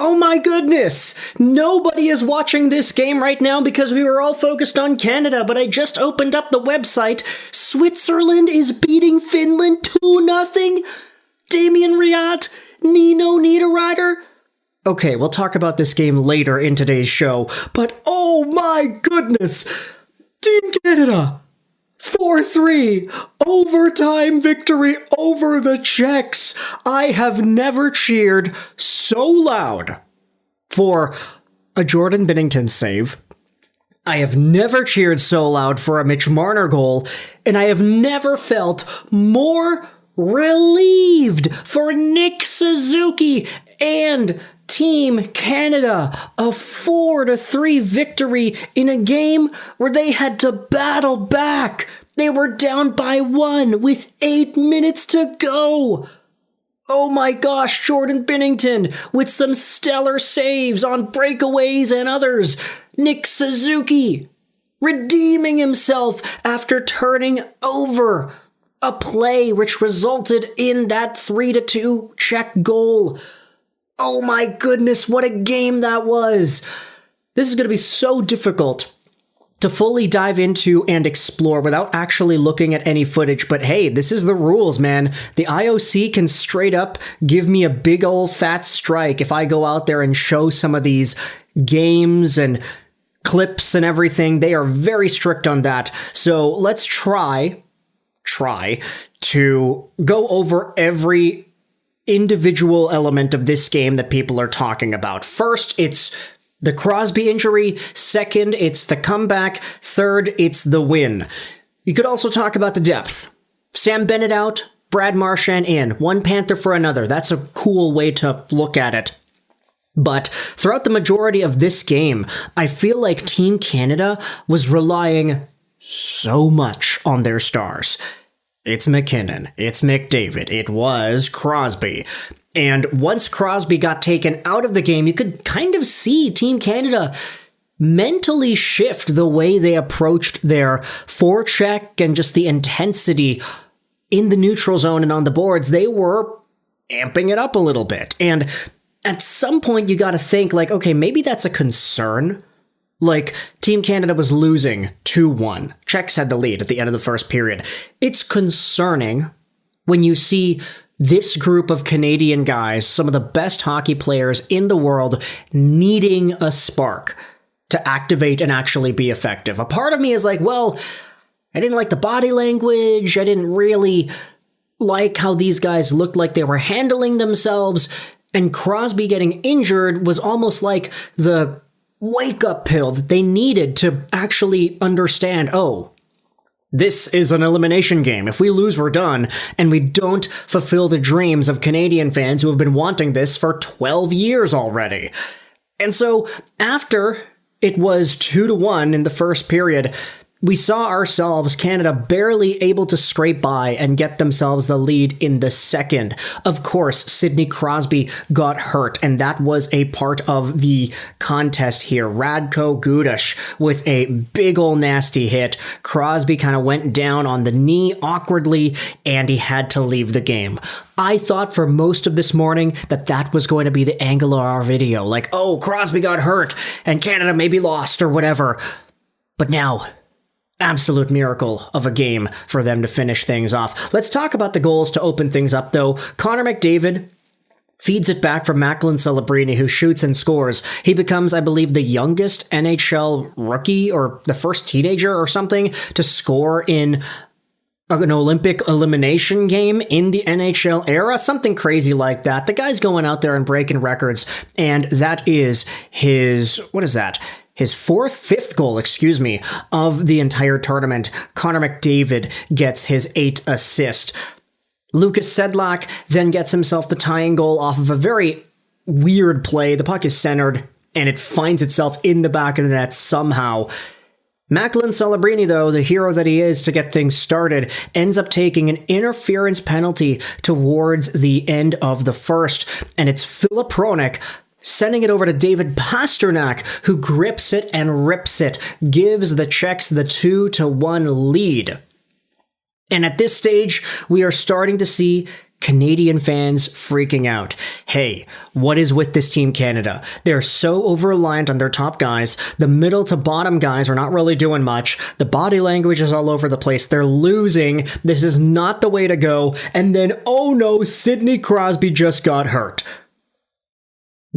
Oh my goodness! Nobody is watching this game right now because we were all focused on Canada, but I just opened up the website. Switzerland is beating Finland 2-0. Damien Riat, Nino Niederreiter. Okay, we'll talk about this game later in today's show, but oh my goodness! Team Canada! 4-3 overtime victory over the Czechs. I have never cheered so loud for a Jordan Binnington save. I have never cheered so loud for a Mitch Marner goal, and I have never felt more relieved for Nick Suzuki and Team Canada. A 4-3 victory in a game where they had to battle back. They were down by 1 with 8 minutes to go. Oh my gosh, Jordan Binnington with some stellar saves on breakaways and others. Nick Suzuki redeeming himself after turning over a play which resulted in that 3-2 Czech goal. Oh my goodness, what a game that was. This is going to be so difficult to fully dive into and explore without actually looking at any footage. But hey, this is the rules, man. The IOC can straight up give me a big old fat strike if I go out there and show some of these games and clips and everything. They are very strict on that. So let's try to go over every individual element of this game that people are talking about. First, it's the Crosby injury. Second, it's the comeback. Third, it's the win. You could also talk about the depth. Sam Bennett out, Brad Marchand in. One Panther for another. That's a cool way to look at it. But throughout the majority of this game, I feel like Team Canada was relying so much on their stars. It's MacKinnon, it's McDavid, it was Crosby. And once Crosby got taken out of the game, you could kind of see Team Canada mentally shift the way they approached their forecheck and just the intensity in the neutral zone and on the boards. They were amping it up a little bit. And at some point, you got to think, like, okay, maybe that's a concern. Like, Team Canada was losing 2-1. Czechs had the lead at the end of the first period. It's concerning when you see this group of Canadian guys, some of the best hockey players in the world, needing a spark to activate and actually be effective. A part of me is like, well, I didn't like the body language. I didn't really like how these guys looked like they were handling themselves. And Crosby getting injured was almost like the wake-up pill that they needed to actually understand, oh, this is an elimination game. If we lose, we're done, and we don't fulfill the dreams of Canadian fans who have been wanting this for 12 years already. And so, after it was 2-1 in the first period, we saw ourselves, Canada, barely able to scrape by and get themselves the lead in the second. Of course, Sidney Crosby got hurt, and that was a part of the contest here. Radko Gudas with a big ol' nasty hit. Crosby kind of went down on the knee awkwardly, and he had to leave the game. I thought for most of this morning that was going to be the angle of our video. Like, oh, Crosby got hurt, and Canada maybe lost or whatever. But now, absolute miracle of a game for them to finish things off. Let's talk about the goals to open things up, though. Connor McDavid feeds it back from Macklin Celebrini, who shoots and scores. He becomes, I believe, the youngest NHL rookie or the first teenager or something to score in an Olympic elimination game in the NHL era, something crazy like that. The guy's going out there and breaking records, and that is his, his fifth goal, of the entire tournament. Connor McDavid gets his 8th assist. Lukas Sedlak then gets himself the tying goal off of a very weird play. The puck is centered, and it finds itself in the back of the net somehow. Macklin Celebrini, though, the hero that he is to get things started, ends up taking an interference penalty towards the end of the first, and it's Filip Hronek sending it over to David Pastrnak, who grips it and rips it, gives the Czechs the 2-1 lead. And at this stage, we are starting to see Canadian fans freaking out. Hey, what is with this Team Canada? They're so over-reliant on their top guys. The middle to bottom guys are not really doing much. The body language is all over the place. They're losing. This is not the way to go. And then, oh no, Sidney Crosby just got hurt.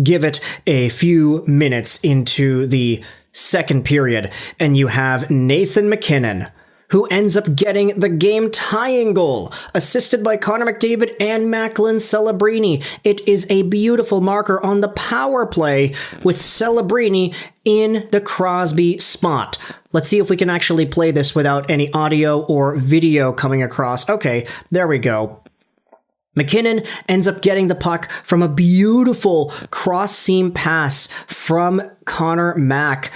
Give it a few minutes into the second period, and you have Nathan MacKinnon, who ends up getting the game-tying goal, assisted by Connor McDavid and Macklin Celebrini. It is a beautiful marker on the power play with Celebrini in the Crosby spot. Let's see if we can actually play this without any audio or video coming across. Okay, there we go. MacKinnon ends up getting the puck from a beautiful cross-seam pass from Connor Mack.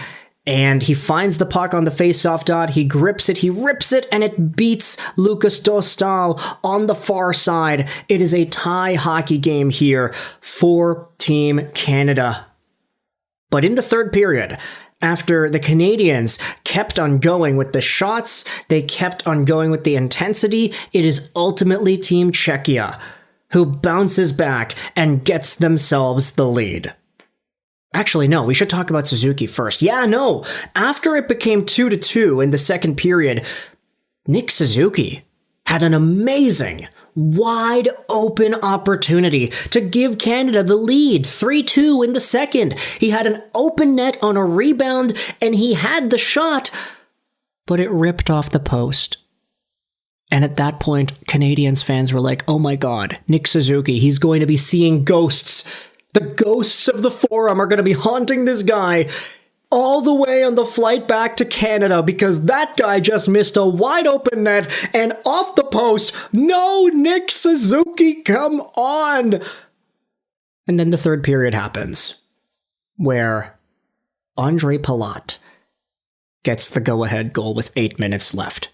And he finds the puck on the face-off dot, he grips it, he rips it, and it beats Lukas Dostal on the far side. It is a tie hockey game here for Team Canada. But in the third period, after the Canadians kept on going with the shots, they kept on going with the intensity, it is ultimately Team Czechia who bounces back and gets themselves the lead. Actually, no, we should talk about Suzuki first. Yeah, no, after it became 2-2 in the second period, Nick Suzuki had an amazing, wide-open opportunity to give Canada the lead, 3-2 in the second. He had an open net on a rebound, and he had the shot, but it ripped off the post. And at that point, Canadiens fans were like, oh my god, Nick Suzuki, he's going to be seeing ghosts. The ghosts of the Forum are going to be haunting this guy all the way on the flight back to Canada because that guy just missed a wide open net and off the post. No, Nick Suzuki, come on. And then the third period happens where Ondrej Palat gets the go-ahead goal with 8 minutes left.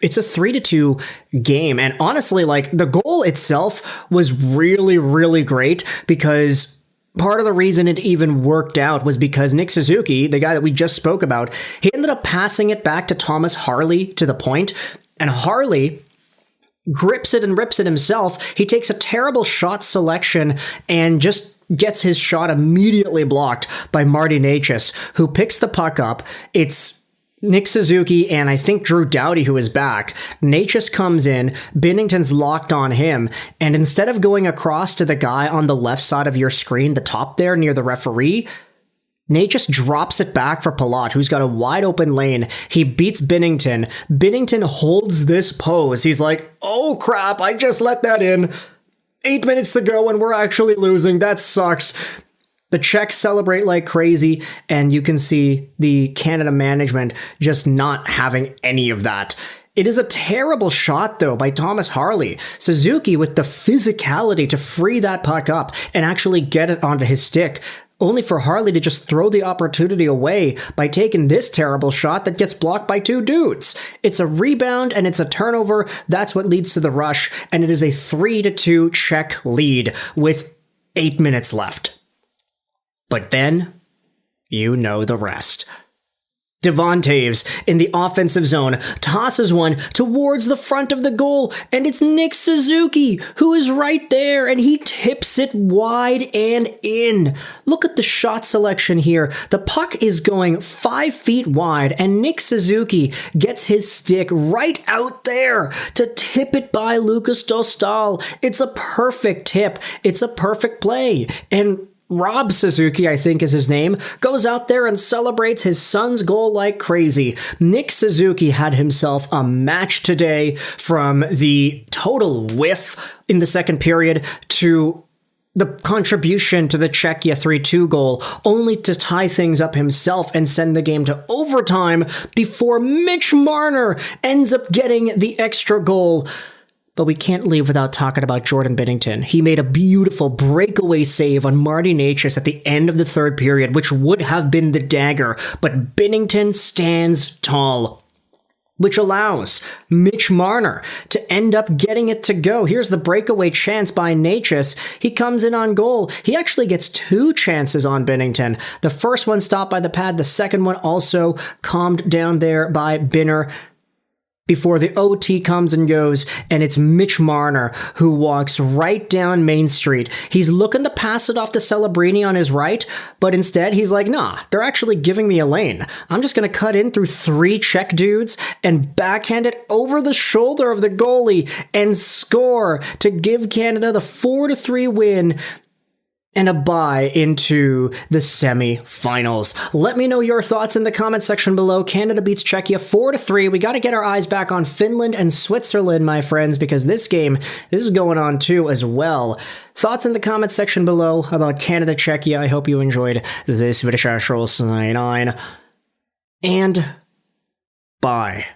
It's a 3-2 game, and honestly, like, the goal itself was really, really great because part of the reason it even worked out was because Nick Suzuki, the guy that we just spoke about, he ended up passing it back to Thomas Harley to the point, and Harley grips it and rips it himself. He takes a terrible shot selection and just gets his shot immediately blocked by Marty Necas, who picks the puck up. It's Nick Suzuki and I think Drew Doughty who is back. Necas comes in, Binnington's locked on him, and instead of going across to the guy on the left side of your screen, the top there near the referee, Necas drops it back for Palat, who's got a wide open lane. He beats Binnington. Binnington holds this pose. He's like, oh crap, I just let that in. 8 minutes to go and we're actually losing. That sucks. The Czechs celebrate like crazy, and you can see the Canada management just not having any of that. It is a terrible shot, though, by Thomas Harley. Suzuki with the physicality to free that puck up and actually get it onto his stick, only for Harley to just throw the opportunity away by taking this terrible shot that gets blocked by two dudes. It's a rebound and it's a turnover. That's what leads to the rush, and it is a 3-2 Czech lead with 8 minutes left. But then, you know the rest. Devon Toews, in the offensive zone, tosses one towards the front of the goal, and it's Nick Suzuki, who is right there, and he tips it wide and in. Look at the shot selection here. The puck is going 5 feet wide, and Nick Suzuki gets his stick right out there to tip it by Lukas Dostal. It's a perfect tip. It's a perfect play. And Rob Suzuki, I think is his name, goes out there and celebrates his son's goal like crazy. Nick Suzuki had himself a match today, from the total whiff in the second period to the contribution to the Czechia 3-2 goal, only to tie things up himself and send the game to overtime before Mitch Marner ends up getting the extra goal. But we can't leave without talking about Jordan Binnington. He made a beautiful breakaway save on Marty Necas at the end of the third period, which would have been the dagger, but Binnington stands tall, which allows Mitch Marner to end up getting it to go. Here's the breakaway chance by Necas. He comes in on goal. He actually gets 2 chances on Binnington. The first one stopped by the pad, the second one also calmed down there by Binner. before the OT comes and goes, and it's Mitch Marner who walks right down Main Street. He's looking to pass it off to Celebrini on his right, but instead he's like, nah, they're actually giving me a lane. I'm just going to cut in through 3 Czech dudes and backhand it over the shoulder of the goalie and score to give Canada the 4-3 win and a bye into the semi-finals. Let me know your thoughts in the comment section below. Canada beats Czechia 4-3. We got to get our eyes back on Finland and Switzerland, my friends, because this is going on too as well. Thoughts in the comment section below about Canada, Czechia. I hope you enjoyed this video. And bye.